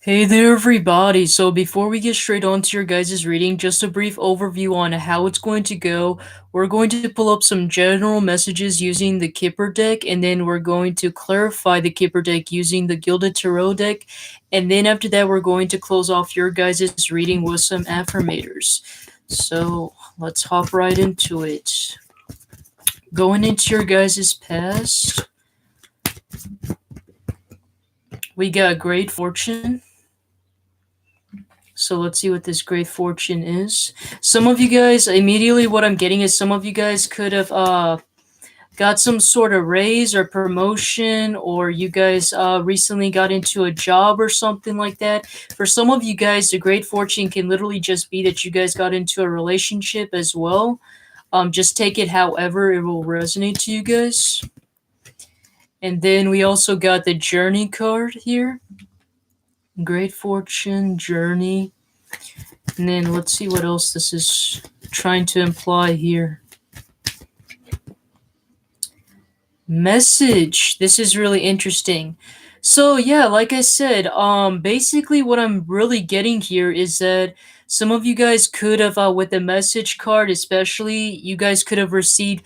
Hey there, everybody. So, before we get straight on to your guys' reading, just a brief overview on how it's going to go. We're going to pull up some general messages using the Kipper deck, and then we're going to clarify the Kipper deck using the Gilded Tarot deck. And then after that, we're going to close off your guys' reading with some affirmators. So, let's hop right into it. Going into your guys' past, we got Great Fortune. So let's see what this great fortune is. Some of you guys, immediately what I'm getting is some of you guys could have got some sort of raise or promotion, or you guys recently got into a job or something like that. For some of you guys, the great fortune can literally just be that you guys got into a relationship as well. Just take it however it will resonate to you guys. And then we also got the journey card here. Great fortune, journey. And then let's see what else this is trying to imply here. Message. This is really interesting. So yeah, like I said, basically what I'm really getting here is that some of you guys could have, with the message card especially, you guys could have received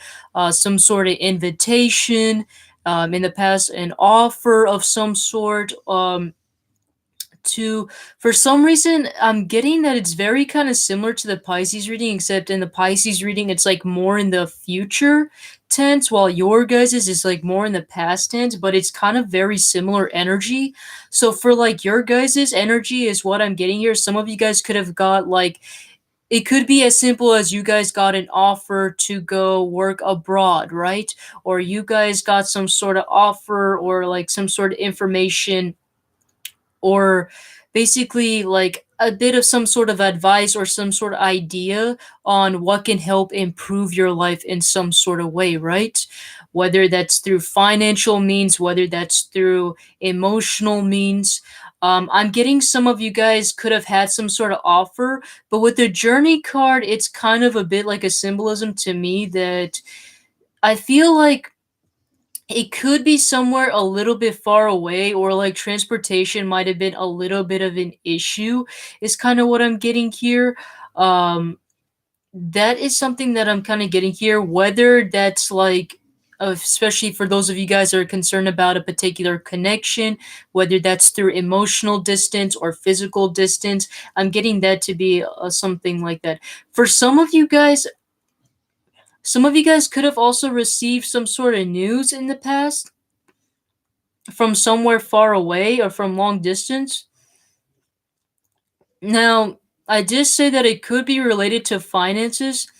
some sort of invitation, in the past, an offer of some sort, to for some reason I'm getting that it's very kind of similar to the Pisces reading, except in the Pisces reading it's like more in the future tense, while your guys's is like more in the past tense, but it's kind of very similar energy. So for like your guys's energy is what I'm getting here. Some of you guys could have got like, it could be as simple as you guys got an offer to go work abroad, right? Or you guys got some sort of offer or like some sort of information, or basically like a bit of some sort of advice or some sort of idea on what can help improve your life in some sort of way, right? Whether that's through financial means, whether that's through emotional means. I'm getting some of you guys could have had some sort of offer, but with the journey card, it's kind of a bit like a symbolism to me that I feel like it could be somewhere a little bit far away, or like transportation might have been a little bit of an issue, is kind of what I'm getting here. Um, that is something that I'm kind of getting here. Whether that's like, especially for those of you guys that are concerned about a particular connection, whether that's through emotional distance or physical distance, I'm getting that to be something like that. For some of you guys could have also received some sort of news in the past from somewhere far away or from long distance. Now, I did say that it could be related to finances,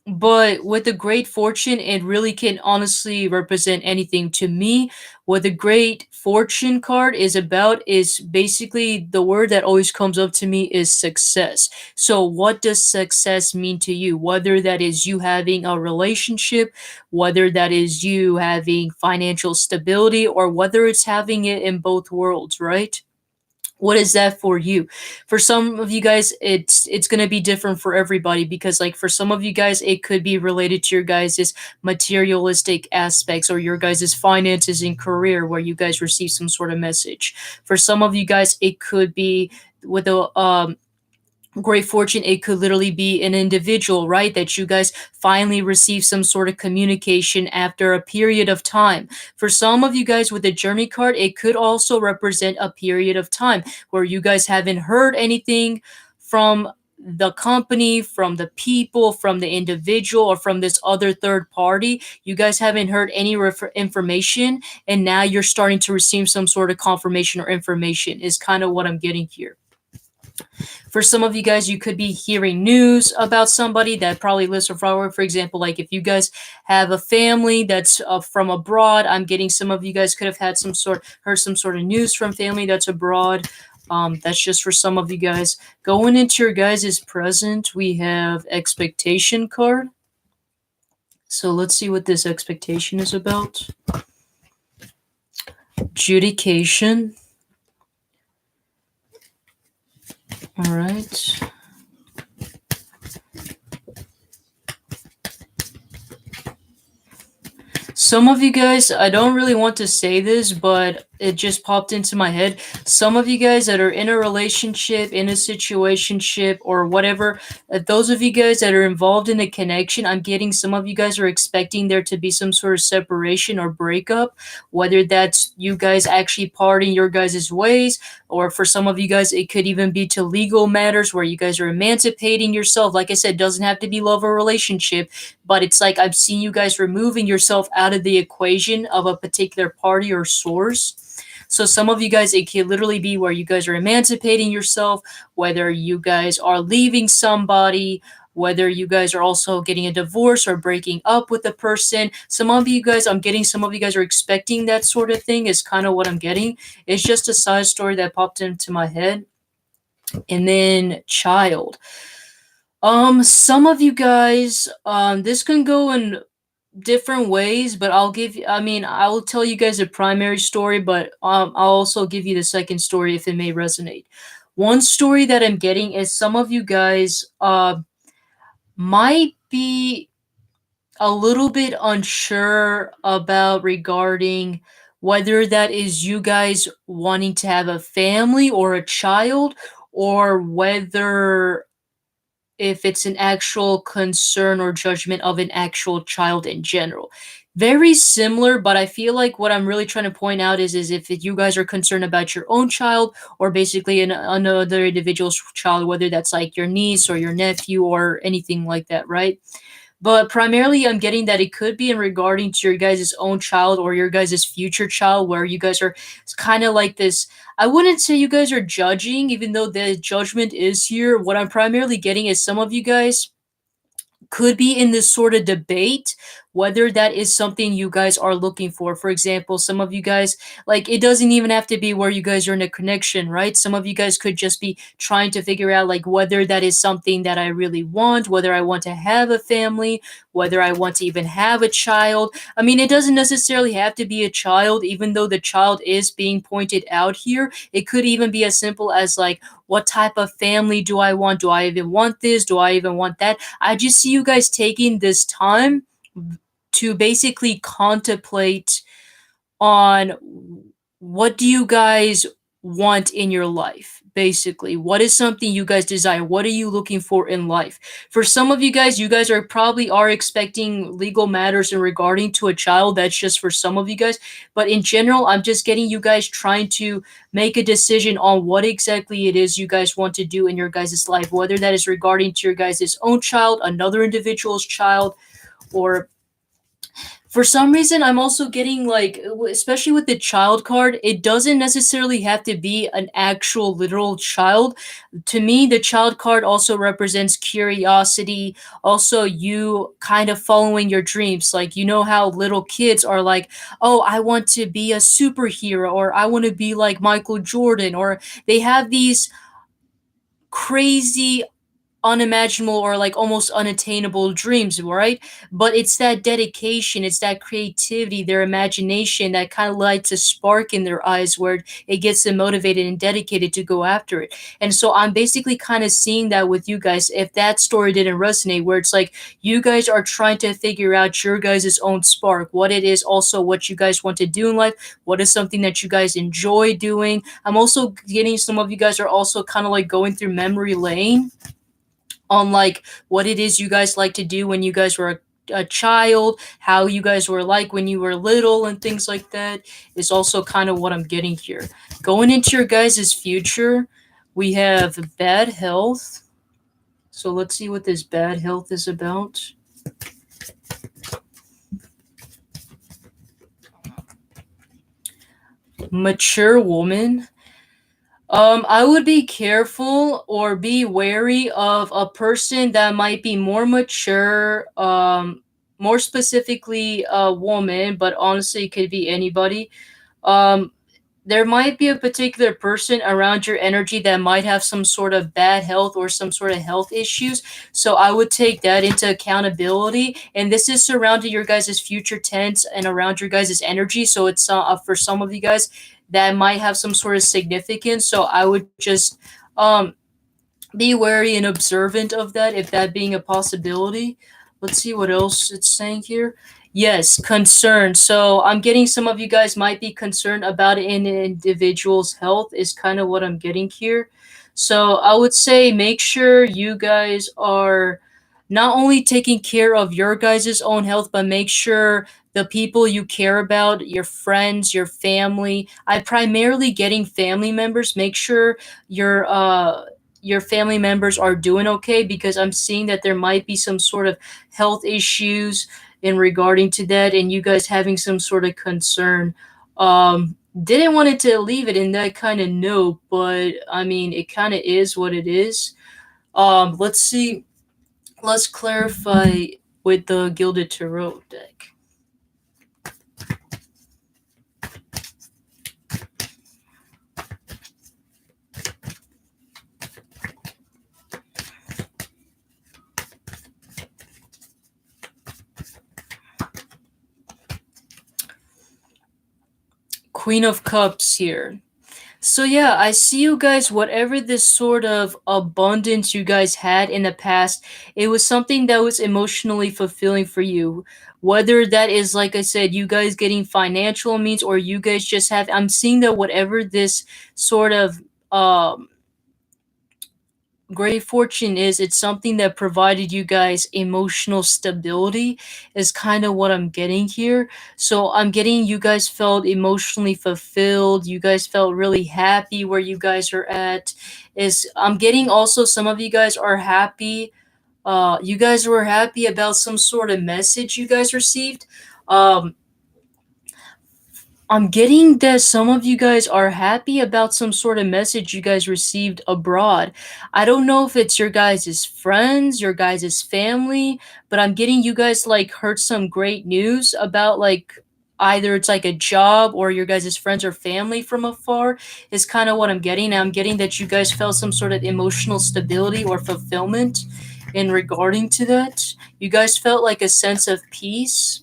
but with the great fortune, it really can honestly represent anything. To me, what the great fortune card is about is basically the word that always comes up to me is success. So, what does success mean to you? Whether that is you having a relationship, whether that is you having financial stability, or whether it's having it in both worlds, right? What is that for you? For some of you guys, it's going to be different for everybody, because like for some of you guys it could be related to your guys' materialistic aspects or your guys' finances and career, where you guys receive some sort of message. For some of you guys it could be with a great fortune, it could literally be an individual, right, that you guys finally receive some sort of communication after a period of time. For some of you guys with the journey card, it could also represent a period of time where you guys haven't heard anything from the company, from the people, from the individual, or from this other third party. You guys haven't heard any information, and now you're starting to receive some sort of confirmation or information, is kind of what I'm getting here. For some of you guys, you could be hearing news about somebody that probably lives from far away. For example, like if you guys have a family that's from abroad, I'm getting some of you guys could have heard some sort of news from family that's abroad. That's just for some of you guys. Going into your guys' present, we have expectation card. So let's see what this expectation is about. Adjudication. All right. Some of you guys, I don't really want to say this, but it just popped into my head. Some of you guys that are in a relationship, in a situationship, or whatever, those of you guys that are involved in a connection, I'm getting some of you guys are expecting there to be some sort of separation or breakup, whether that's you guys actually parting your guys' ways, or for some of you guys, it could even be to legal matters where you guys are emancipating yourself. Like I said, doesn't have to be love or relationship, but it's like I've seen you guys removing yourself out of the equation of a particular party or source. So some of you guys, it could literally be where you guys are emancipating yourself, whether you guys are leaving somebody, whether you guys are also getting a divorce or breaking up with a person. Some of you guys, I'm getting some of you guys are expecting that sort of thing is kind of what I'm getting. It's just a side story that popped into my head. And then child. Some of you guys, this can go in different ways, but I mean, I will tell you guys a primary story, but I'll also give you the second story if it may resonate. One story that I'm getting is some of you guys might be a little bit unsure about regarding whether that is you guys wanting to have a family or a child, or whether if it's an actual concern or judgment of an actual child in general. Very similar, but I feel like what I'm really trying to point out is if you guys are concerned about your own child or basically another individual's child, whether that's like your niece or your nephew or anything like that, right? But primarily, I'm getting that it could be in regarding to your guys' own child or your guys' future child, where you guys are kind of like this. I wouldn't say you guys are judging, even though the judgment is here. What I'm primarily getting is some of you guys could be in this sort of debate whether that is something you guys are looking for. For example, some of you guys, like, it doesn't even have to be where you guys are in a connection, right? Some of you guys could just be trying to figure out like whether that is something that I really want, whether I want to have a family, whether I want to even have a child. I mean, it doesn't necessarily have to be a child, even though the child is being pointed out here. It could even be as simple as like, what type of family do I want? Do I even want this? Do I even want that? I just see you guys taking this time to basically contemplate on what do you guys want in your life. Basically, what is something you guys desire? What are you looking for in life? For some of you guys are probably are expecting legal matters in regarding to a child. That's just for some of you guys, but in general, I'm just getting you guys trying to make a decision on what exactly it is you guys want to do in your guys' life, whether that is regarding to your guys' own child, another individual's child, or for some reason I'm also getting like, especially with the child card, it doesn't necessarily have to be an actual literal child. To me, the child card also represents curiosity, also you kind of following your dreams. Like, you know how little kids are like, oh, I want to be a superhero, or I want to be like Michael Jordan, or they have these crazy unimaginable or like almost unattainable dreams, right? But it's that dedication, it's that creativity, their imagination that kind of lights a spark in their eyes where it gets them motivated and dedicated to go after it. And so I'm basically kind of seeing that with you guys. If that story didn't resonate, where it's like you guys are trying to figure out your guys' own spark, what it is, also what you guys want to do in life, what is something that you guys enjoy doing. I'm also getting some of you guys are also kind of like going through memory lane on like what it is you guys like to do when you guys were a child, how you guys were like when you were little, and things like that is also kind of what I'm getting here. Going into your guys' future, we have bad health. So let's see what this bad health is about. Mature woman. I would be careful or be wary of a person that might be more mature, more specifically a woman, but honestly, it could be anybody. Um, there might be a particular person around your energy that might have some sort of bad health or some sort of health issues. So I would take that into accountability. And this is surrounding your guys' future tense and around your guys' energy. So it's for some of you guys that might have some sort of significance. So I would just um, be wary and observant of that, if that being a possibility. Let's see what else it's saying here. Yes, concern. So I'm getting some of you guys might be concerned about an individual's health, is kind of what I'm getting here. So I would say make sure you guys are not only taking care of your guys' own health, but make sure the people you care about, your friends, your family, I primarily getting family members, make sure your family members are doing okay, because I'm seeing that there might be some sort of health issues in regarding to that, and you guys having some sort of concern. Didn't want it to leave it in that kind of note, but I mean it kind of is what it is. Let's see, let's clarify with the Gilded Tarot deck. Queen of Cups here. So yeah, I see you guys, whatever this sort of abundance you guys had in the past, it was something that was emotionally fulfilling for you. Whether that is, like I said, you guys getting financial means, or you guys just have, I'm seeing that whatever this sort of um great fortune is, it's something that provided you guys emotional stability, is kind of what I'm getting here. So I'm getting you guys felt emotionally fulfilled, you guys felt really happy where you guys are at. Is I'm getting also some of you guys are happy, you guys were happy about some sort of message you guys received. um I'm getting that some of you guys are happy about some sort of message you guys received abroad. I don't know if it's your guys' friends, your guys' family, but I'm getting you guys like heard some great news about, like, either it's like a job or your guys' friends or family from afar, is kind of what I'm getting. I'm getting that you guys felt some sort of emotional stability or fulfillment in regarding to that. You guys felt like a sense of peace.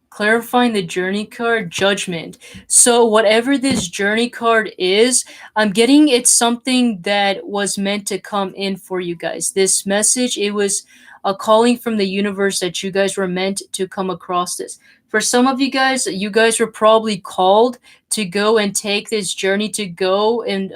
Clarifying the journey card, Judgment. So whatever this journey card is, I'm getting it's something that was meant to come in for you guys. This message, it was a calling from the universe that you guys were meant to come across this. For some of you guys were probably called to go and take this journey, to go and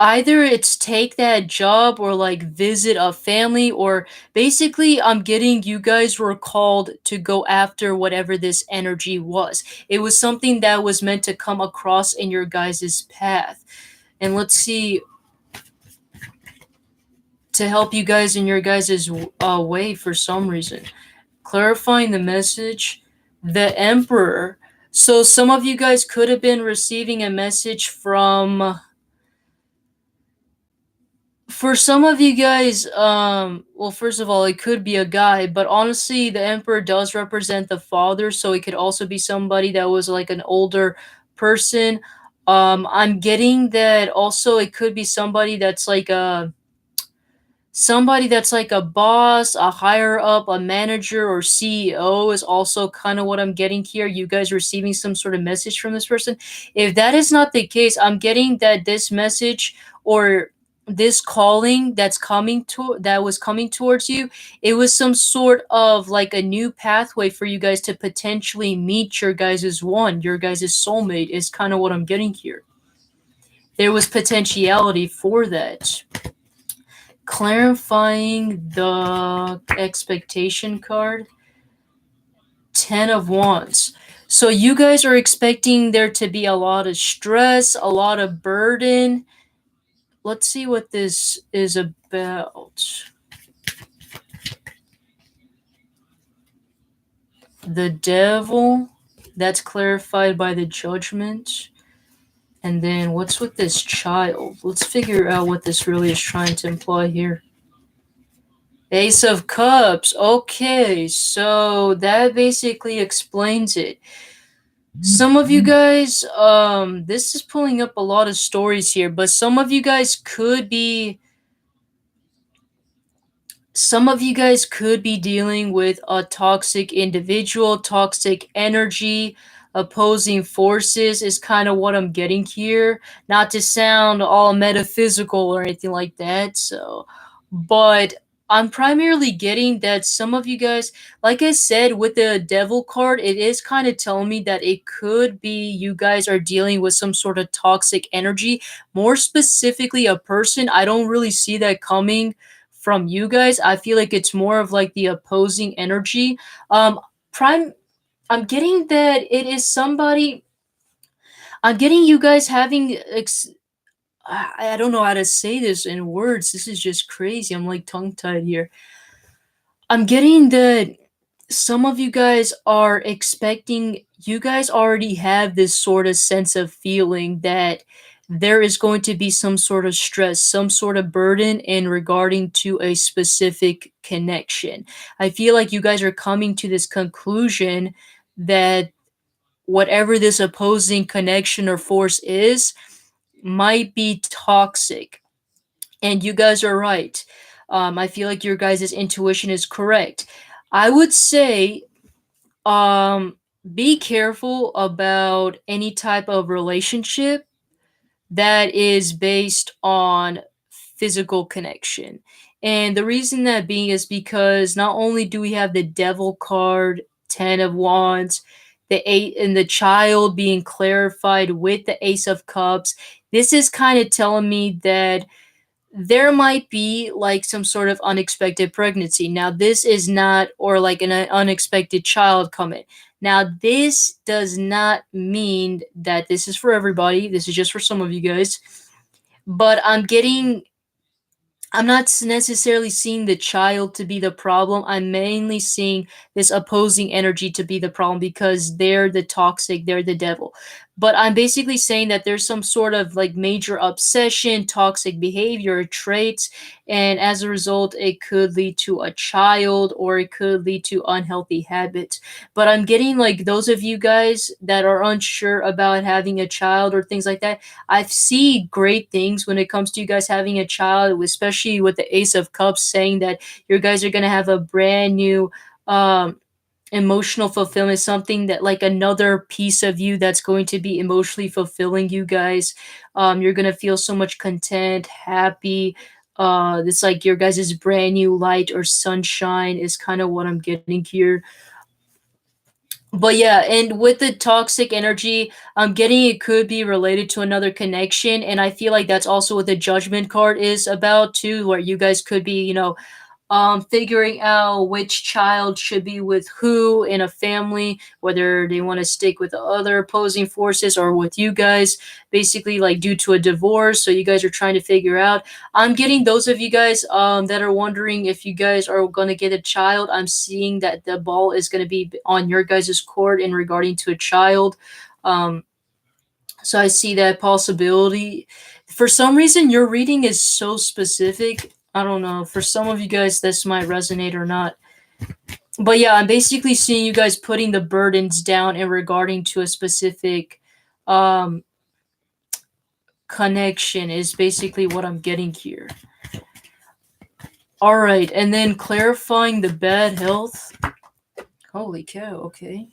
either it's take that job or like visit a family, or basically I'm getting you guys were called to go after whatever this energy was. It was something that was meant to come across in your guys' path. And let's see, to help you guys in your guys' way for some reason. Clarifying the message, the Emperor. So some of you guys could have been receiving a message from, for some of you guys, well, first of all, it could be a guy, but honestly, the Emperor does represent the father, so it could also be somebody that was like an older person. I'm getting that also it could be somebody that's like a boss, a higher up, a manager or CEO, is also kind of what I'm getting here. You guys receiving some sort of message from this person. If that is not the case, I'm getting that this message or this calling that was coming towards you, it was some sort of like a new pathway for you guys to potentially meet your your guys' soulmate, is kind of what I'm getting here. There was potentiality for that. Clarifying the expectation card, 10 of wands. So you guys are expecting there to be a lot of stress, a lot of burden. Let's see what this is about. The devil, that's clarified by the judgment. And then what's with this child? Let's figure out what this really is trying to imply here. Ace of Cups. Okay, so that basically explains it. Some of you guys, this is pulling up a lot of stories here, but some of you guys could be dealing with a toxic individual, toxic energy, opposing forces, is kind of what I'm getting here. Not to sound all metaphysical or anything like that, so, but I'm primarily getting that some of you guys, like I said, with the devil card, it is kind of telling me that it could be you guys are dealing with some sort of toxic energy. More specifically, a person. I don't really see that coming from you guys. I feel like it's more of like the opposing energy. Prime. I'm getting that it is somebody. I'm getting you guys having I don't know how to say this in words. This is just crazy. I'm like tongue tied here. I'm getting that some of you guys are expecting, you guys already have this sort of sense of feeling that there is going to be some sort of stress, some sort of burden in regarding to a specific connection. I feel like you guys are coming to this conclusion that whatever this opposing connection or force is might be toxic. And you guys are right. I feel like your guys' intuition is correct. I would say, um, be careful about any type of relationship that is based on physical connection. And the reason that being is because not only do we have the devil card, 10 of wands, the 8 and the child being clarified with the ace of cups, this is kind of telling me that there might be like some sort of unexpected pregnancy. Now, this is not, or like an unexpected child coming. Now, this does not mean that this is for everybody. This is just for some of you guys. But I'm not necessarily seeing the child to be the problem. I'm mainly seeing this opposing energy to be the problem because they're the toxic, they're the devil. But I'm basically saying that there's some sort of like major obsession, toxic behavior, traits, and as a result, it could lead to a child or it could lead to unhealthy habits. But I'm getting like those of you guys that are unsure about having a child or things like that. I see great things when it comes to you guys having a child, especially with the Ace of Cups saying that you guys are going to have a brand new emotional fulfillment, something that like another piece of you that's going to be emotionally fulfilling you guys. You're going to feel so much content, happy. It's like your guys' brand new light or sunshine is kind of what I'm getting here. But yeah, and with the toxic energy, I'm getting it could be related to another connection, and I feel like that's also what the judgment card is about too, where you guys could be, figuring out which child should be with who in a family, whether they want to stick with the other opposing forces or with you guys, basically like due to a divorce. So you guys are trying to figure out. I'm getting those of you guys that are wondering if you guys are going to get a child. I'm seeing that the ball is going to be on your guys' court in regarding to a child. Um, so I see that possibility. For some reason, your reading is so specific. I don't know. For some of you guys, this might resonate or not. But yeah, I'm basically seeing you guys putting the burdens down in regarding to a specific um, connection is basically what I'm getting here. All right, and then clarifying the bad health. Holy cow, okay.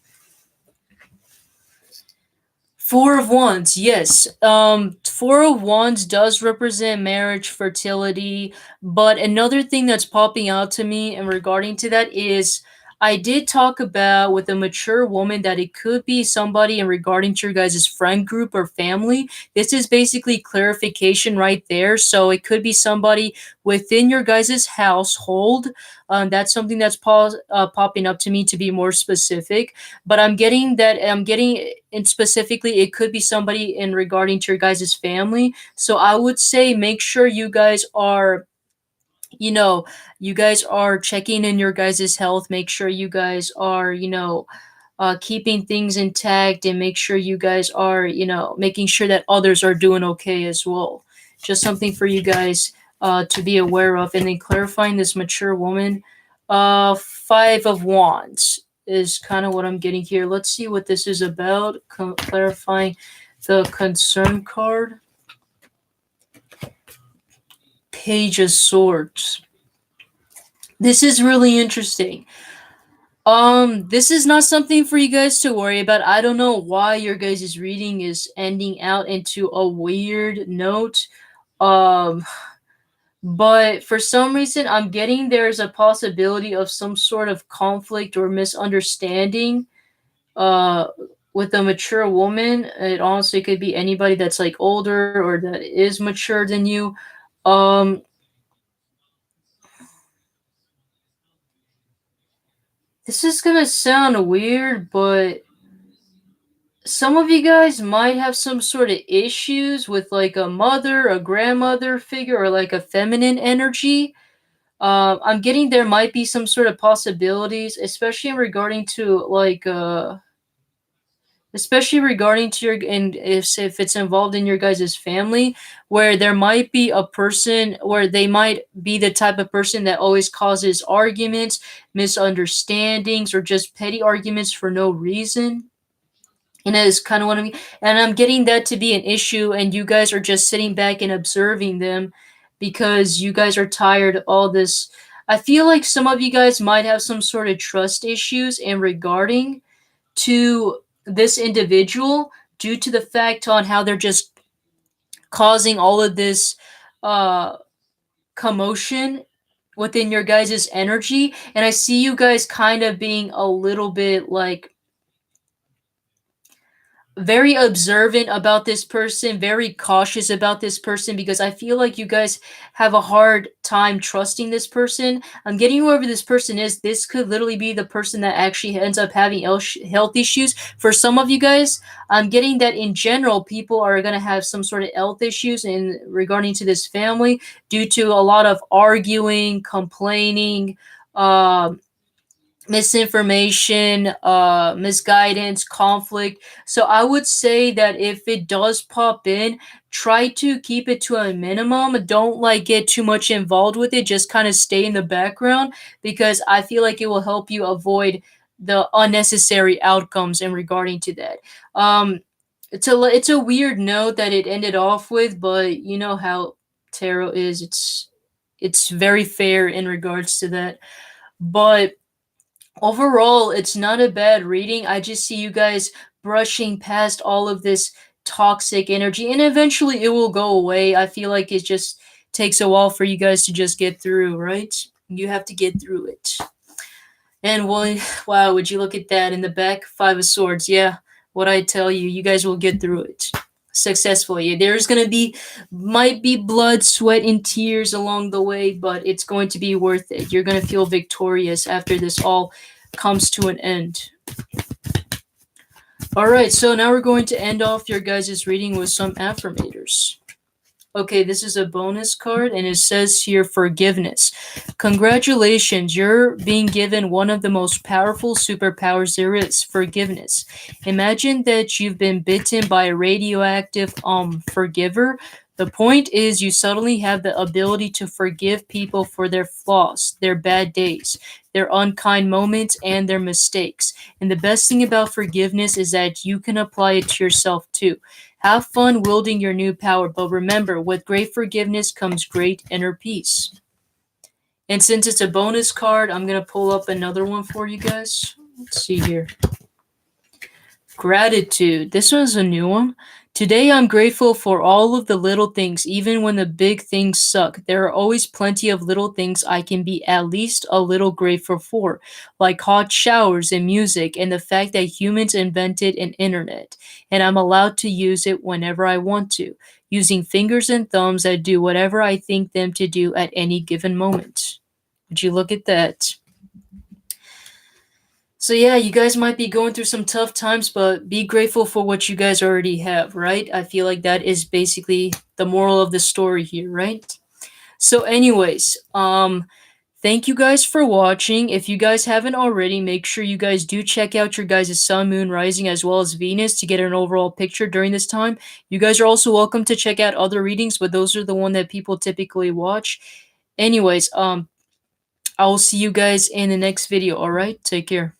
Four of Wands, yes. Four of Wands does represent marriage, fertility, but another thing that's popping out to me and regarding to that is I did talk about with a mature woman that it could be somebody in regarding to your guys' friend group or family. This is basically clarification right there. So it could be somebody within your guys' household. That's something that's popping up to me to be more specific. But I'm getting and specifically it could be somebody in regarding to your guys' family. So I would say make sure you guys are, you know, you guys are checking in your guys' health. Make sure you guys are, keeping things intact, and make sure you guys are, making sure that others are doing okay as well. Just something for you guys to be aware of. And then clarifying this mature woman, Five of Wands is kind of what I'm getting here. Let's see what this is about. Clarifying the concern card. Page of Swords. This is really interesting. This is not something for you guys to worry about. I don't know why your guys' reading is ending out into a weird note. Um, But for some reason, I'm getting there's a possibility of some sort of conflict or misunderstanding uh with a mature woman. It honestly could be anybody that's like older or that is mature than you. Um this is gonna sound weird, but some of you guys might have some sort of issues with like a mother, a grandmother figure, or like a feminine energy. I'm getting there might be some sort of possibilities, especially in regarding to like especially regarding to your and if it's involved in your guys' family, where there might be a person where they might be the type of person that always causes arguments, misunderstandings, or just petty arguments for no reason. And that is kind of what I mean. And I'm getting that to be an issue, and you guys are just sitting back and observing them because you guys are tired of all this. I feel like some of you guys might have some sort of trust issues in regarding to this individual due to the fact on how they're just causing all of this uh commotion within your guys' energy. And I see you guys kind of being a little bit like very observant about this person, very cautious about this person because I feel like you guys have a hard time trusting this person. I'm getting whoever this person is, this could literally be the person that actually ends up having health issues. For some of you guys, I'm getting that in general, people are going to have some sort of health issues in regarding to this family due to a lot of arguing, complaining, um misinformation, misguidance, conflict. So I would say that if it does pop in, try to keep it to a minimum. Don't like get too much involved with it. Just kind of stay in the background because I feel like it will help you avoid the unnecessary outcomes in regarding to that. It's a weird note that it ended off with, but you know how tarot is. It's very fair in regards to that. But overall, it's not a bad reading. I just see you guys brushing past all of this toxic energy, and eventually it will go away. I feel like it just takes a while for you guys to just get through, right? You have to get through it. And one, wow, would you look at that in the back? Five of Swords. Yeah, what I tell you, you guys will get through it successfully. There's gonna be, might be blood, sweat, and tears along the way, but it's going to be worth it. You're gonna feel victorious after this all comes to an end. All right, so now we're going to end off your guys' reading with some affirmators. Okay, this is a bonus card, and it says here forgiveness. Congratulations, you're being given one of the most powerful superpowers there is, forgiveness. Imagine that you've been bitten by a radioactive forgiver. The point is, you suddenly have the ability to forgive people for their flaws, their bad days, their unkind moments, and their mistakes. And the best thing about forgiveness is that you can apply it to yourself too. Have fun wielding your new power, but remember, with great forgiveness comes great inner peace. And since it's a bonus card, I'm going to pull up another one for you guys. Let's see here. Gratitude. This one's a new one. Today I'm grateful for all of the little things, even when the big things suck. There are always plenty of little things I can be at least a little grateful for, like hot showers and music and the fact that humans invented an internet, and I'm allowed to use it whenever I want to, using fingers and thumbs that do whatever I think them to do at any given moment. Would you look at that? So yeah, you guys might be going through some tough times, but be grateful for what you guys already have, right? I feel like that is basically the moral of the story here, right? So anyways, thank you guys for watching. If you guys haven't already, make sure you guys do check out your guys' sun, moon, rising, as well as Venus to get an overall picture during this time. You guys are also welcome to check out other readings, but those are the one that people typically watch. Anyways, I will see you guys in the next video, all right? Take care.